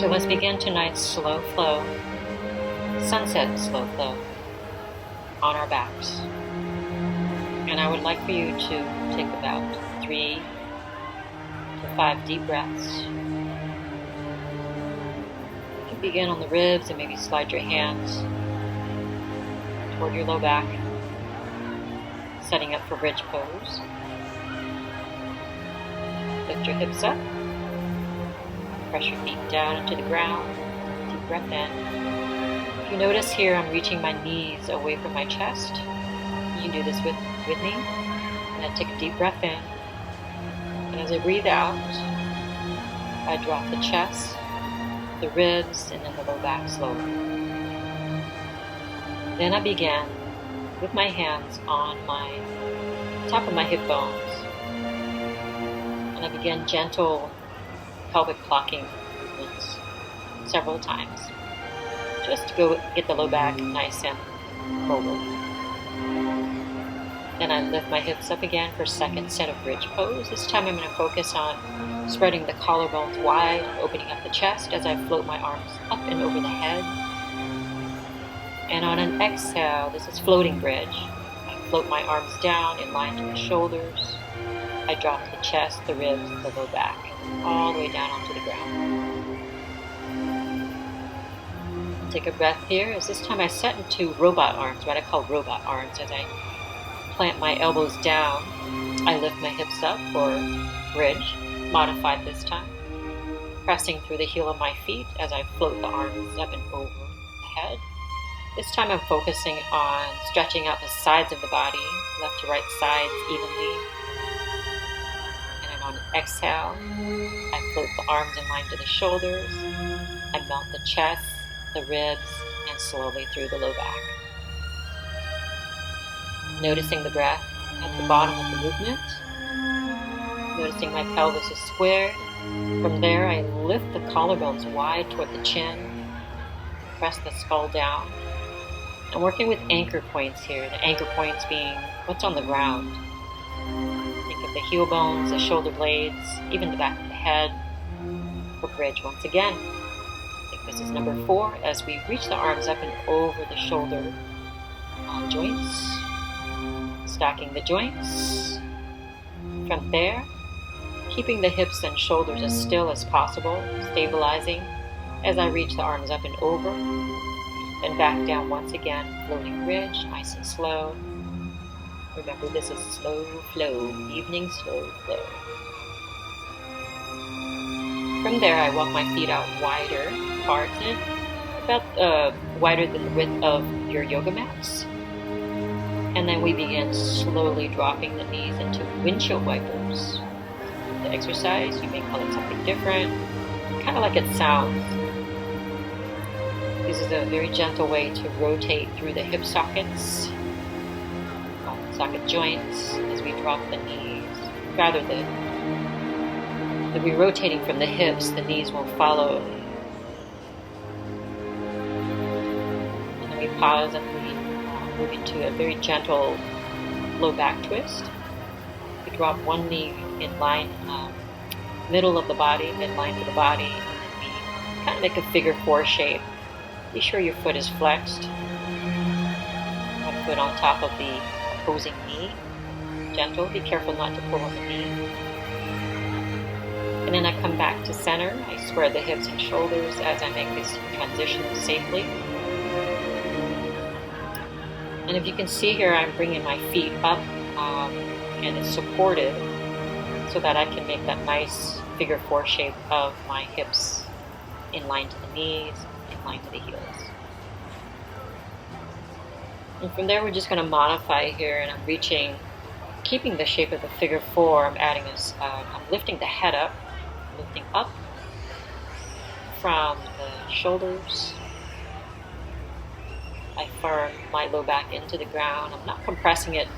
So let's begin tonight's slow flow, sunset slow flow on our backs. And I would like for you to take about 3 to 5 deep breaths. You can begin on the ribs and maybe slide your hands toward your low back, setting up for bridge pose. Lift your hips up. Press your feet down into the ground. Deep breath in. If you notice here, I'm reaching my knees away from my chest. You can do this with me. And then take a deep breath in. And as I breathe out, I drop the chest, the ribs, and then the low back slowly. Then I begin with my hands on my top of my hip bones. And I begin gentle pelvic clocking movements several times, just to go get the low back nice and mobile. Then I lift my hips up again for a second set of bridge pose. This time I'm going to focus on spreading the collarbones wide, opening up the chest as I float my arms up and over the head. And on an exhale, this is floating bridge. I float my arms down in line to the shoulders. I drop the chest, the ribs, the low back, all the way down onto the ground. Take a breath here, as this time I set into robot arms, what I call robot arms. As I plant my elbows down, I lift my hips up for bridge, modified this time, pressing through the heel of my feet as I float the arms up and over the head. This time I'm focusing on stretching out the sides of the body, left to right sides evenly. On exhale, I float the arms in line to the shoulders. I melt the chest, the ribs, and slowly through the low back. Noticing the breath at the bottom of the movement. Noticing my pelvis is squared. From there, I lift the collarbones wide toward the chin. Press the skull down. I'm working with anchor points here. The anchor points being what's on the ground. The heel bones, the shoulder blades, even the back of the head for bridge once again. I think this is number 4 as we reach the arms up and over the shoulder joints, stacking the joints. From there, keeping the hips and shoulders as still as possible, stabilizing as I reach the arms up and over, then back down once again, floating bridge, nice and slow. Remember, this is slow flow, evening slow flow. From there, I walk my feet out wider, apart, about wider than the width of your yoga mats. And then we begin slowly dropping the knees into windshield wipers. The exercise, you may call it something different, kind of like it sounds. This is a very gentle way to rotate through the hip sockets. Socket joints as we drop the knees. Rather than we're rotating from the hips, the knees will follow. And then we pause and we move into a very gentle low back twist. We drop one knee in line, middle of the body, midline to the body, and then we kind of make a figure 4 shape. Be sure your foot is flexed. One foot on top of the opposing knee, gentle, be careful not to pull on the knee. And then I come back to center, I square the hips and shoulders as I make this transition safely. And if you can see here, I'm bringing my feet up and it's supported so that I can make that nice figure 4 shape of my hips in line to the knees, in line to the heels. And from there, we're just going to modify here, and I'm reaching, keeping the shape of the figure 4. I'm adding this, I'm lifting the head up, lifting up from the shoulders. I firm my low back into the ground. I'm not compressing it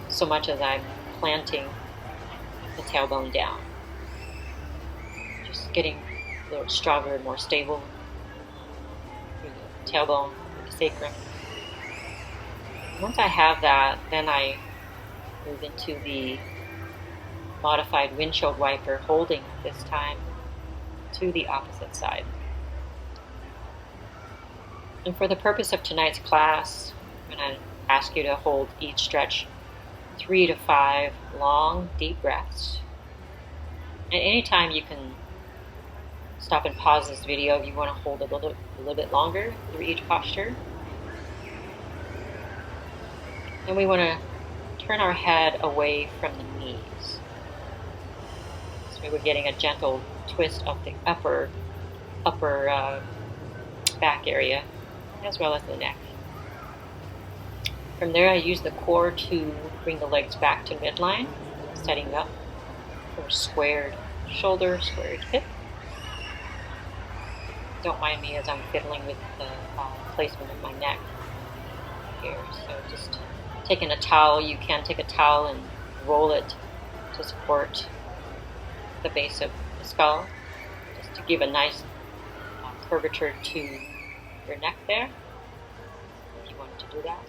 so much as I'm planting the tailbone down. Just getting a little stronger and more stable through the tailbone, through the sacrum. Once I have that, then I move into the modified windshield wiper, holding this time to the opposite side. And for the purpose of tonight's class, I'm going to ask you to hold each stretch 3 to 5 long, deep breaths. At any time you can stop and pause this video if you want to hold a little bit longer through each posture. And we want to turn our head away from the knees. So we're getting a gentle twist of the upper back area, as well as the neck. From there, I use the core to bring the legs back to midline, setting up for squared shoulder, squared hip. Don't mind me as I'm fiddling with the placement of my neck here. So just taking a towel, you can take a towel and roll it to support the base of the skull, just to give a nice curvature to your neck there, if you wanted to do that.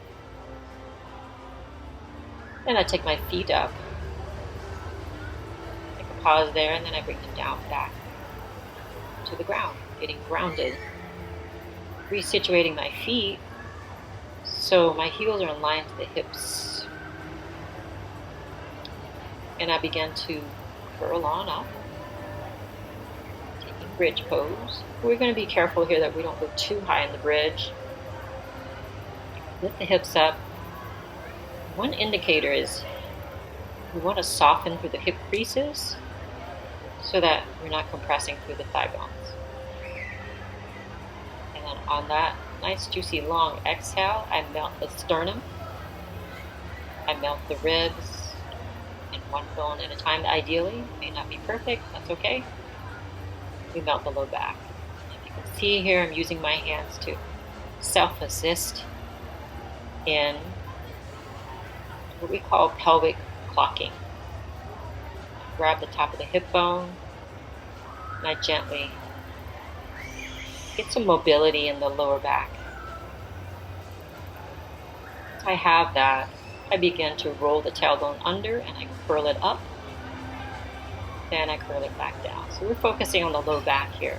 Then I take my feet up, take a pause there, and then I bring them down back to the ground, getting grounded. Resituating my feet so my heels are in line to the hips. And I begin to curl on up, taking bridge pose. We're going to be careful here that we don't go too high in the bridge. Lift the hips up. One indicator is we want to soften through the hip creases so that we're not compressing through the thigh bones. And then on that nice juicy long exhale, I melt the sternum, I melt the ribs in one bone at a time. Ideally, may not be perfect, that's okay. We melt the low back. If you can see here, I'm using my hands to self-assist in what we call pelvic clocking. Grab the top of the hip bone, and I gently get some mobility in the lower back. Once I have that, I begin to roll the tailbone under and I curl it up. Then I curl it back down. So we're focusing on the low back here.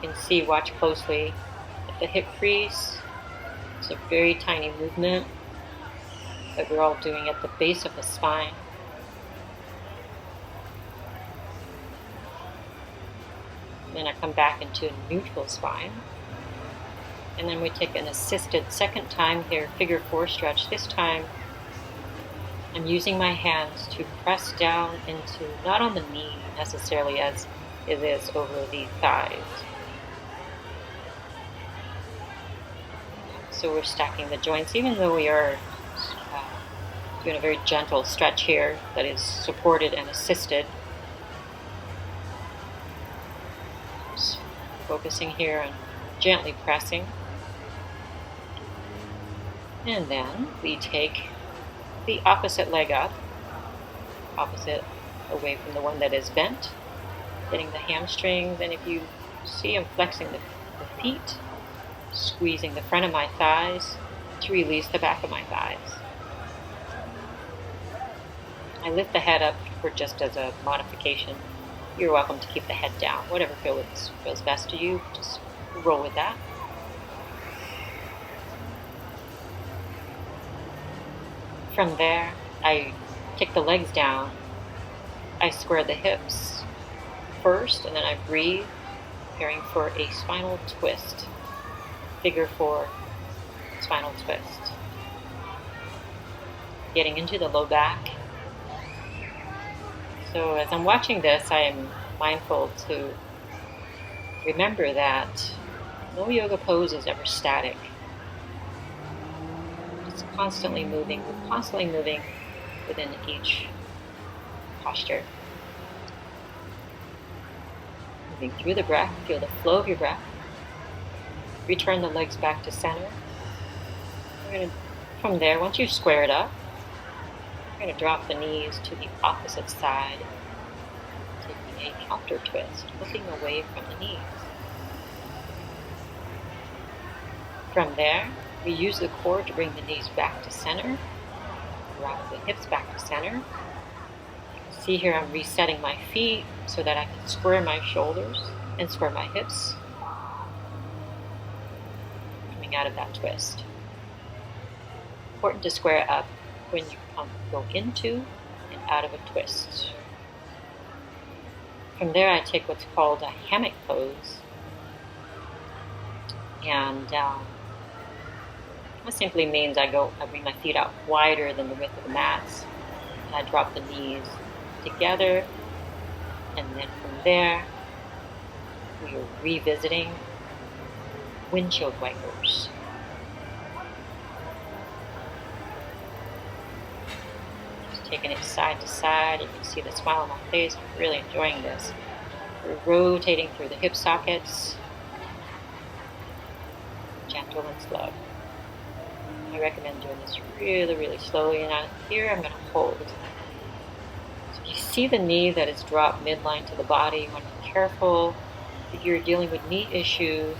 You can see, watch closely at the hip crease. It's a very tiny movement that we're all doing at the base of the spine. Then I come back into a neutral spine. And then we take an assisted second time here, figure 4 stretch. This time I'm using my hands to press down into, not on the knee necessarily as it is over the thighs. So we're stacking the joints, even though we are doing a very gentle stretch here that is supported and assisted. Just focusing here and gently pressing. And then we take the opposite leg up, opposite away from the one that is bent, getting the hamstrings, and if you see I'm flexing the feet, squeezing the front of my thighs to release the back of my thighs. I lift the head up for just as a modification. You're welcome to keep the head down. Whatever feels best to you, just roll with that. From there, I kick the legs down. I square the hips first, and then I breathe, preparing for a spinal twist. Figure 4 spinal twist. Getting into the low back. So as I'm watching this, I am mindful to remember that no yoga pose is ever static. It's constantly moving. We're constantly moving within each posture. Moving through the breath, feel the flow of your breath. Return the legs back to center. From there, once you square it up, we're going to drop the knees to the opposite side, taking a counter twist, looking away from the knees. From there, we use the core to bring the knees back to center, drop the hips back to center. You can see here I'm resetting my feet so that I can square my shoulders and square my hips coming out of that twist. Important to square up when you go into and out of a twist. From there, I take what's called a hammock pose, and that simply means I bring my feet out wider than the width of the mats, and I drop the knees together, and then from there, we are revisiting windshield wipers. Just taking it side to side. You can see the smile on my face. I'm really enjoying this. We're rotating through the hip sockets, gentle and slow. I recommend doing this really, really slowly. And here I'm going to hold. So if you see the knee that is dropped midline to the body, you want to be careful. If you're dealing with knee issues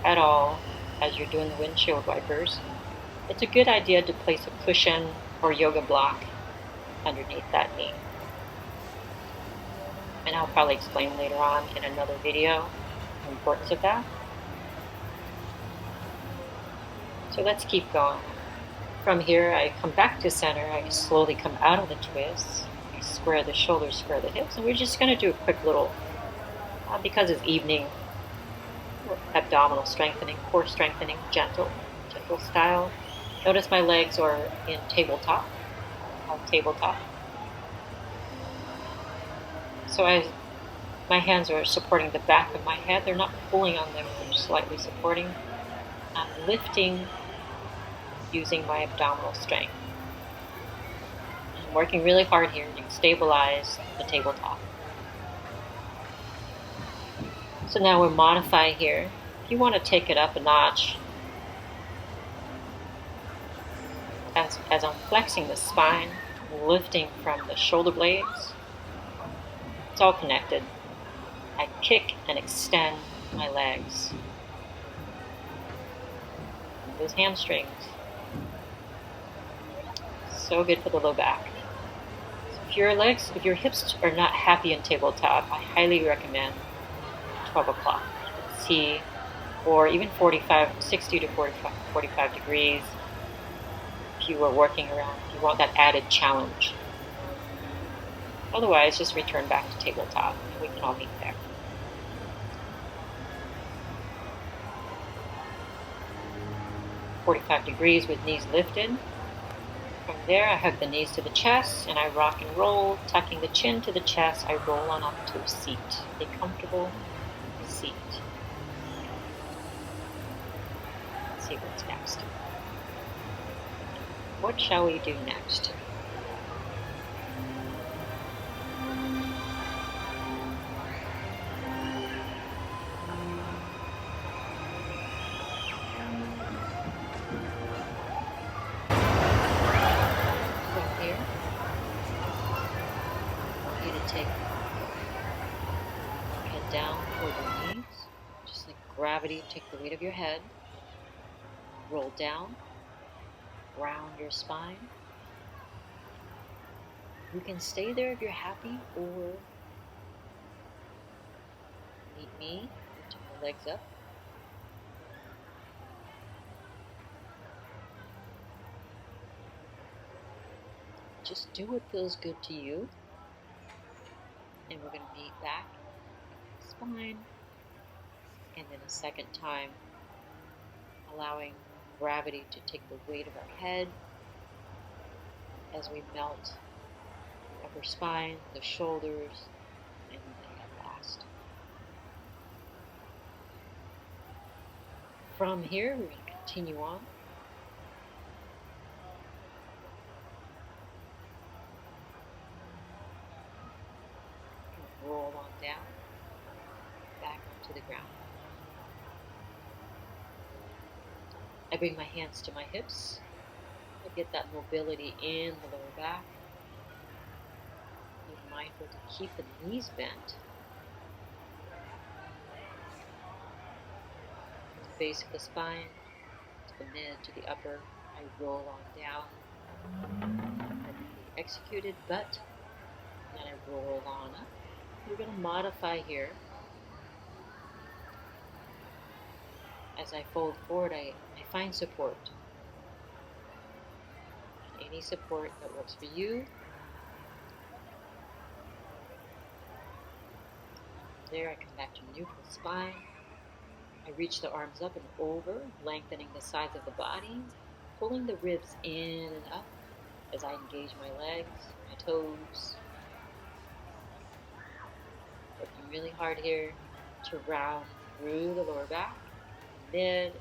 at all as you're doing the windshield wipers, it's a good idea to place a cushion or yoga block underneath that knee. And I'll probably explain later on in another video the importance of that. So let's keep going. From here, I come back to center. I slowly come out of the twist. I square the shoulders, square the hips, and we're just going to do a quick little, because it's evening, abdominal strengthening, core strengthening, gentle style. Notice my legs are in tabletop, tabletop. So my hands are supporting the back of my head. They're not pulling on them, they're slightly supporting. I'm lifting using my abdominal strength. I'm working really hard here to stabilize the tabletop. So now we'll modify here. If you want to take it up a notch, as I'm flexing the spine, lifting from the shoulder blades, it's all connected. I kick and extend my legs. Those hamstrings. So good for the low back. So if your hips are not happy in tabletop, I highly recommend 12 o'clock. See, or even 60 to 45 degrees. If you were working around, if you want that added challenge. Otherwise, just return back to tabletop, and we can all meet there. .45 degrees with knees lifted. From there, I hug the knees to the chest, and I rock and roll, tucking the chin to the chest. I roll on up to a seat, a comfortable seat. Let's see what's next. What shall we do next? Take your head down toward your knees, just like gravity, take the weight of your head, roll down, round your spine. You can stay there if you're happy, or meet me, turn the legs up. Just do what feels good to you. And we're going to meet back, spine, and then a second time, allowing gravity to take the weight of our head as we melt the upper spine, the shoulders, and the head last. From here, we're going to continue on. Roll on down, back onto the ground. I bring my hands to my hips. I get that mobility in the lower back. Be mindful to keep the knees bent. From the base of the spine to the mid to the upper, I roll on down. Perfectly executed, but then I roll on up. We're going to modify here. As I fold forward, I find support. Any support that works for you. There, I come back to neutral spine. I reach the arms up and over, lengthening the sides of the body, pulling the ribs in and up as I engage my legs, my toes. Working really hard here to round through the lower back, mid,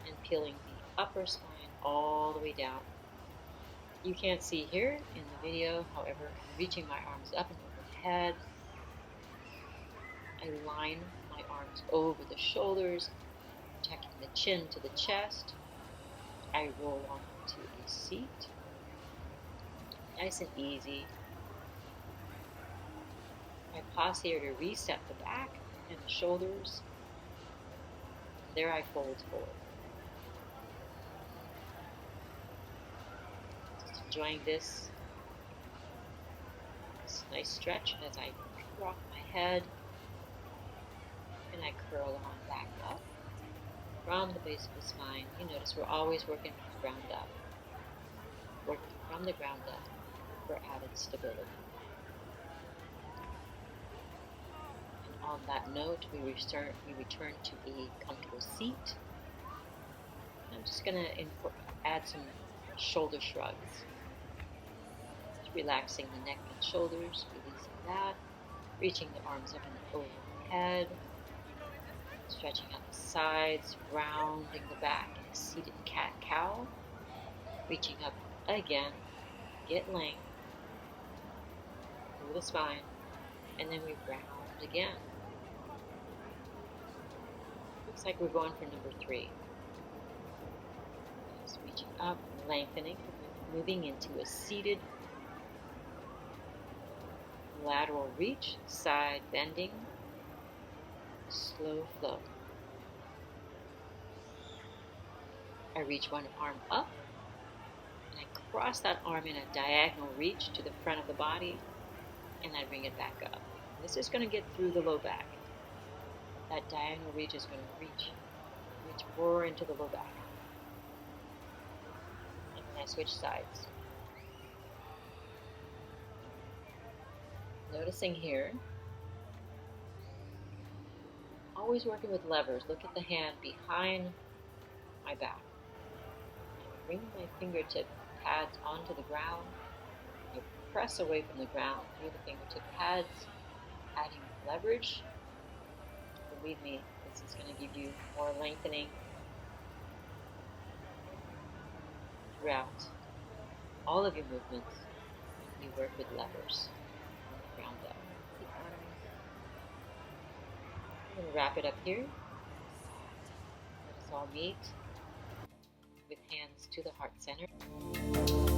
and peeling the upper spine all the way down. You can't see here in the video, however, I'm reaching my arms up and overhead. I line my arms over the shoulders, protecting the chin to the chest. I roll onto a seat. Nice and easy. I pause here to reset the back and the shoulders. And there I fold forward. Just enjoying this nice stretch as I rock my head and I curl on back up from the base of the spine. You notice we're always working from the ground up. Working from the ground up for added stability. And on that note, we return to a comfortable seat. I'm just going to add some shoulder shrugs. Just relaxing the neck and shoulders, releasing that, reaching the arms up and overhead, stretching out the sides, rounding the back in a seated cat-cow, reaching up again, get length through the spine, and then we round again. Looks like we're going for number 3. Just reaching up, lengthening, moving into a seated lateral reach, side bending, slow flow. I reach one arm up, and I cross that arm in a diagonal reach to the front of the body, and I bring it back up. This is going to get through the low back. That diagonal reach is going to reach more into the low back. And then I switch sides. Noticing here, always working with levers. Look at the hand behind my back. I bring my fingertip pads onto the ground. I press away from the ground through the fingertip pads, adding leverage. Believe me, this is going to give you more lengthening throughout all of your movements when you work with levers from the ground up. I'm going to wrap it up here. Let us all meet with hands to the heart center.